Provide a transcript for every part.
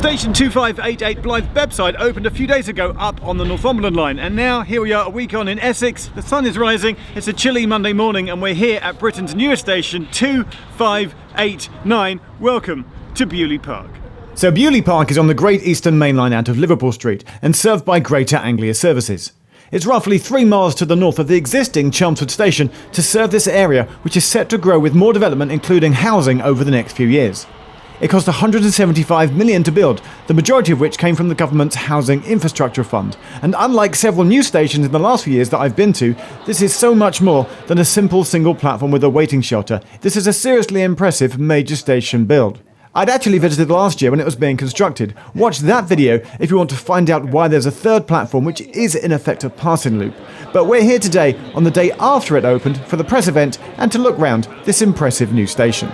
Station 2588 Blythe Bebbside opened a few days ago up on the Northumberland line, and now here we are a week on in Essex. The sun is rising, it's a chilly Monday morning, and we're here at Britain's newest station, 2589. Welcome to Beaulieu Park. So Beaulieu Park is on the Great Eastern Main Line out of Liverpool Street and served by Greater Anglia services. It's roughly 3 miles to the north of the existing Chelmsford station to serve this area, which is set to grow with more development, including housing, over the next few years. It cost £175 million to build, the majority of which came from the government's Housing Infrastructure Fund. And unlike several new stations in the last few years that I've been to, this is so much more than a simple single platform with a waiting shelter. This is a seriously impressive major station build. I'd actually visited last year when it was being constructed. Watch that video if you want to find out why there's a third platform, which is in effect a passing loop. But we're here today on the day after it opened for the press event and to look round this impressive new station.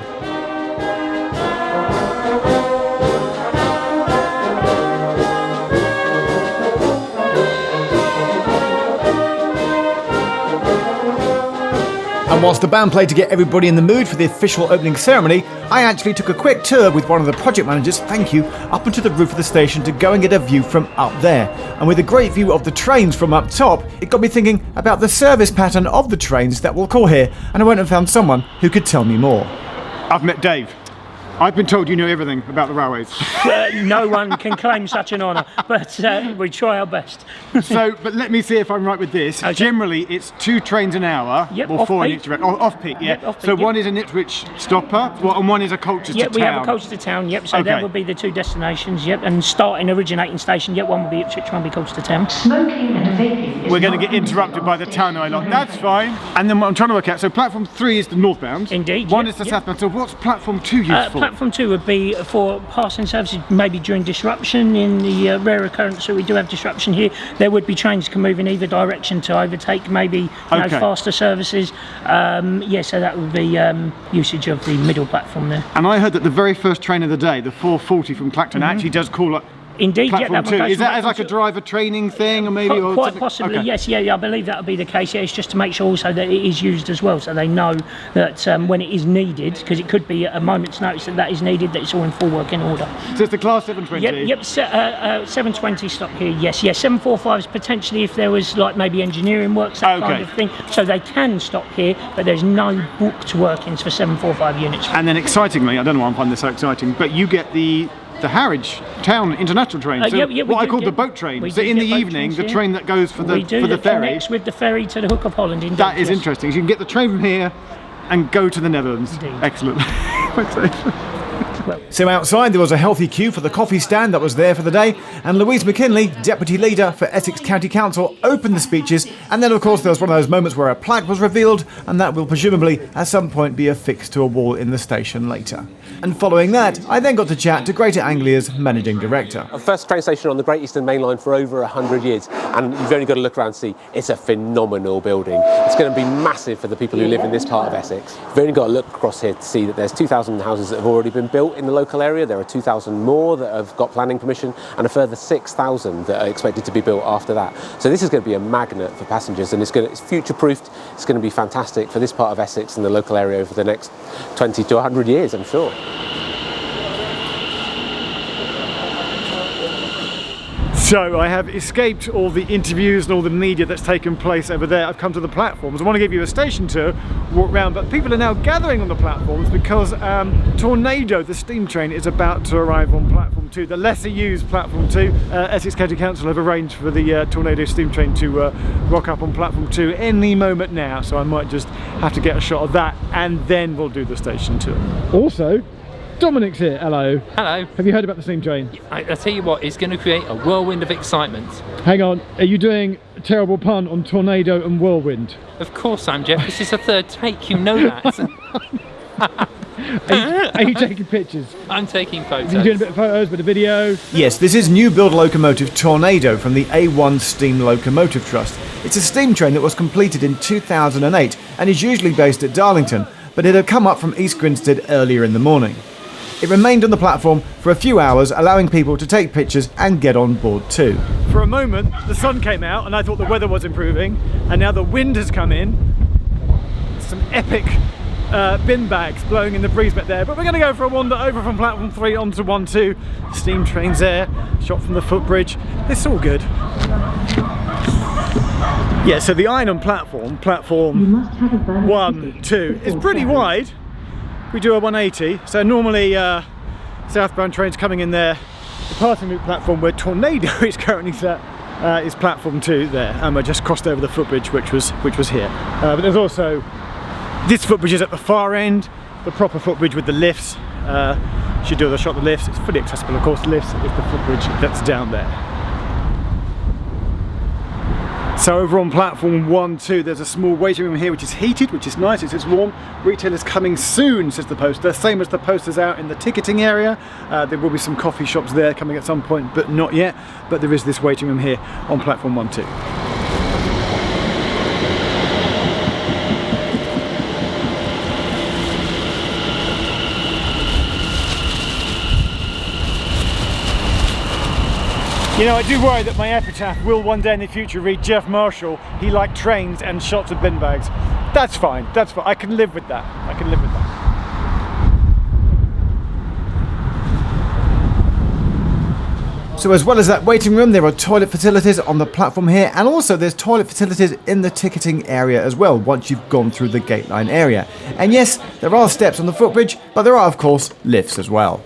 And whilst the band played to get everybody in the mood for the official opening ceremony, I actually took a quick tour with one of the project managers, thank you, up onto the roof of the station to go and get a view from up there. And with a great view of the trains from up top, it got me thinking about the service pattern of the trains that will call here, and I went and found someone who could tell me more. I've met Dave. I've been told you know everything about the railways. No one can claim such an honour, but we try our best. But let me see if I'm right with this. Okay. Generally, it's 2 trains an hour, yep, or 4 in each direction. Off-peak, yeah. Yep, off-peak, so one is an Ipswich stopper, and one is a Colchester to town. Yep, we have a Colchester to town, yep, so that would be the 2 destinations, yep, and starting originating station, yep, one will be Ipswich, one will be Colchester to town. Smoking and vaping. We're going to get interrupted by the town eye lot. That's fine. And then what I'm trying to work out, so platform 3 is the northbound. Indeed. One is the southbound. So what's platform 2 used for? Platform 2 would be for passing services, maybe during disruption. In the rare occurrence that we do have disruption here, there would be trains can move in either direction to overtake maybe faster services. So that would be usage of the middle platform there. And I heard that the very first train of the day, the 440 from Clacton, actually does call up Indeed, platform yeah, 2. Is that as like a driver training thing, or maybe? Quite possibly, yes, yeah, I believe that would be the case. Yeah, it's just to make sure also that it is used as well, so they know that when it is needed, because it could be at a moment's notice that is needed, that it's all in full working order. So it's the class 720? Yep, 720 stock here, yes, 745s potentially if there was like maybe engineering works, that kind of thing. So they can stop here, but there's no booked workings for 745 units. And then excitingly, I don't know why I'm finding this so exciting, but you get the Harwich Town International train, so what I call the boat train. So in the evening, the train that goes for the ferry. Connects with the ferry to the Hook of Holland. Indeed, that is interesting. So you can get the train from here and go to the Netherlands. Indeed. Excellent. So outside there was a healthy queue for the coffee stand that was there for the day, and Louise McKinley, Deputy Leader for Essex County Council, opened the speeches, and then of course there was one of those moments where a plaque was revealed, and that will presumably at some point be affixed to a wall in the station later. And following that, I then got to chat to Greater Anglia's Managing Director. Our first train station on the Great Eastern Main Line for over 100 years, and you've only got to look around and see it's a phenomenal building. It's going to be massive for the people who live in this part of Essex. You've only got to look across here to see that there's 2,000 houses that have already been built in the local area. There are 2,000 more that have got planning permission, and a further 6,000 that are expected to be built after that. So this is going to be a magnet for passengers, and it's future-proofed. It's going to be fantastic for this part of Essex and the local area over the next 20 to 100 years, I'm sure. So I have escaped all the interviews and all the media that's taken place over there. I've come to the platforms. I want to give you a station tour, walk around, but people are now gathering on the platforms because Tornado, the steam train, is about to arrive on platform 2, the lesser used platform 2. Essex County Council have arranged for the Tornado steam train to rock up on platform 2 any moment now, so I might just have to get a shot of that and then we'll do the station tour. Also, Dominic's here, hello. Hello. Have you heard about the steam train? I tell you what, it's going to create a whirlwind of excitement. Hang on, are you doing a terrible pun on tornado and whirlwind? Of course I'm, Geoff. This is a third take, you know that. Are you taking pictures? I'm taking photos. Are you doing a bit of photos, a bit of video? Yes, this is new build locomotive Tornado from the A1 Steam Locomotive Trust. It's a steam train that was completed in 2008 and is usually based at Darlington, but it had come up from East Grinstead earlier in the morning. It remained on the platform for a few hours, allowing people to take pictures and get on board too. For a moment, the sun came out and I thought the weather was improving, and now the wind has come in. Some epic bin bags blowing in the breeze back there, but we're going to go for a wander over from platform 3 onto 1-2. Steam trains there, shot from the footbridge. It's all good. Yeah, so the iron on platform 1, 2 is pretty wide. We do a 180, so normally southbound trains coming in there. The passing route platform where Tornado is currently set is platform 2 there, and we're just crossed over the footbridge, which was here. But there's also this footbridge is at the far end, the proper footbridge with the lifts. Should do the shot of the lifts. It's fully accessible, of course. The lifts is the footbridge that's down there. So over on platform 1, 2, there's a small waiting room here which is heated, which is nice, it's warm. Retail is coming soon, says the poster, same as the posters out in the ticketing area. There will be some coffee shops there coming at some point, but not yet. But there is this waiting room here on platform 1, 2. You know, I do worry that my epitaph will one day in the future read Geoff Marshall, he liked trains and shots of bin bags. That's fine, that's fine. I can live with that. I can live with that. So as well as that waiting room, there are toilet facilities on the platform here, and also there's toilet facilities in the ticketing area as well, once you've gone through the gate line area. And yes, there are steps on the footbridge, but there are of course lifts as well.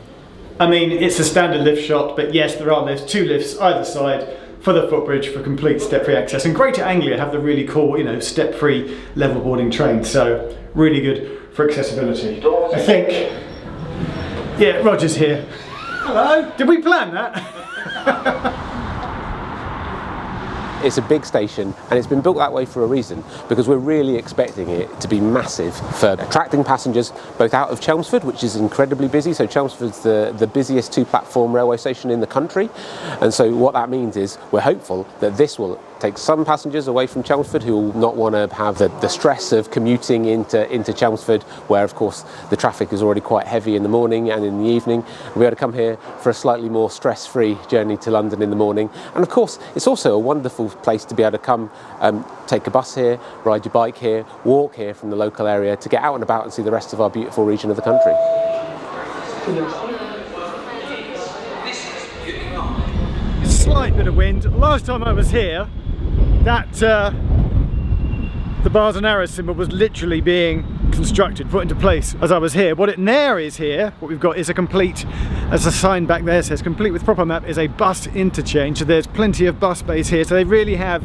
I mean, it's a standard lift shot, but yes, there are lifts, 2 lifts either side for the footbridge for complete step-free access. And Greater Anglia have the really cool, you know, step-free level boarding trains, so really good for accessibility. I think, yeah, Roger's here. Hello, did we plan that? It's a big station, and it's been built that way for a reason, because we're really expecting it to be massive for attracting passengers both out of Chelmsford, which is incredibly busy. So Chelmsford's the busiest 2-platform railway station in the country, and so what that means is we're hopeful that this will take some passengers away from Chelmsford who will not want to have the stress of commuting into Chelmsford, where of course the traffic is already quite heavy in the morning and in the evening. We'll be able to come here for a slightly more stress-free journey to London in the morning. And of course it's also a wonderful place to be able to come take a bus here, ride your bike here, walk here from the local area to get out and about and see the rest of our beautiful region of the country. Slight bit of wind. Last time I was here, that the bars and arrows symbol was literally being constructed, put into place as I was here. What it now is here, what we've got is a complete, as a sign back there says, complete with proper map, is a bus interchange. So there's plenty of bus space here. So they really have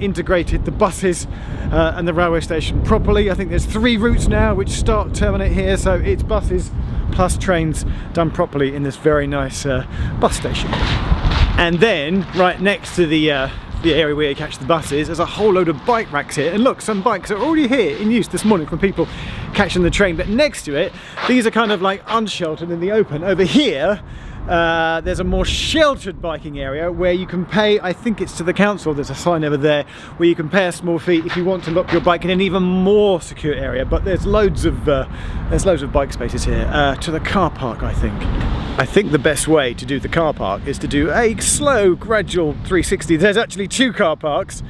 integrated the buses and the railway station properly. I think there's 3 routes now which start, terminate here. So it's buses plus trains done properly in this very nice bus station. And then right next to the area where you catch the buses, there's a whole load of bike racks here, and look, some bikes are already here in use this morning from people catching the train. But next to it, these are kind of like unsheltered in the open. Over here there's a more sheltered biking area where you can pay, I think it's to the council, there's a sign over there where you can pay a small fee if you want to lock your bike in an even more secure area. But there's loads of bike spaces here. To the car park, I think the best way to do the car park is to do a slow, gradual 360. There's actually 2 car parks.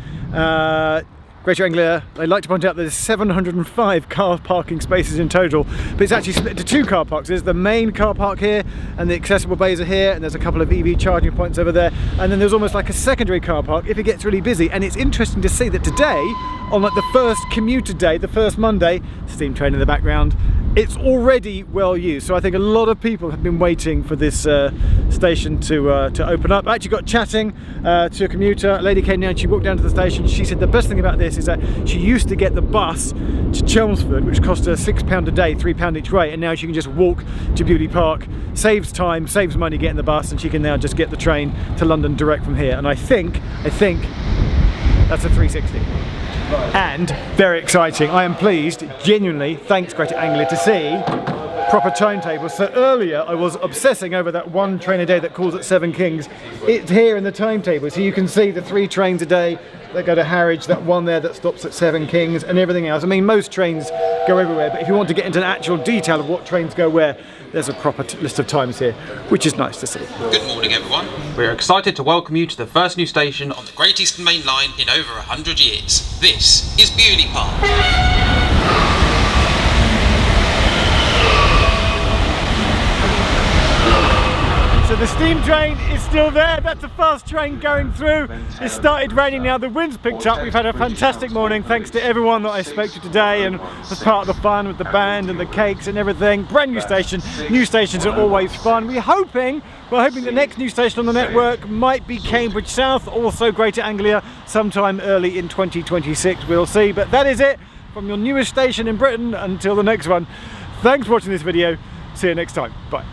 Greater Anglia, I'd like to point out there's 705 car parking spaces in total, but it's actually split into 2 car parks. There's the main car park here, and the accessible bays are here, and there's a couple of EV charging points over there, and then there's almost like a secondary car park if it gets really busy. And it's interesting to see that today, on like the first commuter day, the first Monday, steam train in the background, it's already well used. So I think a lot of people have been waiting for this station to open up. I actually got chatting to a commuter. A lady came down, she walked down to the station. She said the best thing about this is that she used to get the bus to Chelmsford, which cost her £6 a day, £3 each way, and now she can just walk to Beaulieu Park, saves time, saves money getting the bus, and she can now just get the train to London direct from here. And I think that's a 360. And very exciting. I am pleased, genuinely, thanks Greater Anglia, to see proper timetables. So earlier I was obsessing over that 1 train a day that calls at 7 Kings. It's here in the timetable, so you can see the 3 trains a day that go to Harwich, that 1 there that stops at 7 Kings, and everything else. I mean, most trains go everywhere, but if you want to get into an actual detail of what trains go where, there's a proper list of times here, which is nice to see. Good morning everyone. We're excited to welcome you to the first new station on the Great Eastern Main Line in over 100 years. This is Beaulieu Park. So the steam train is still there. That's a fast train going through. It started raining now. The wind's picked up. We've had a fantastic morning. Thanks to everyone that I spoke to today and was part of the fun with the band and the cakes and everything. Brand new station. New stations are always fun. We're hoping the next new station on the network might be Cambridge South, also Greater Anglia, sometime early in 2026. We'll see. But that is it from your newest station in Britain. Until the next one. Thanks for watching this video. See you next time. Bye.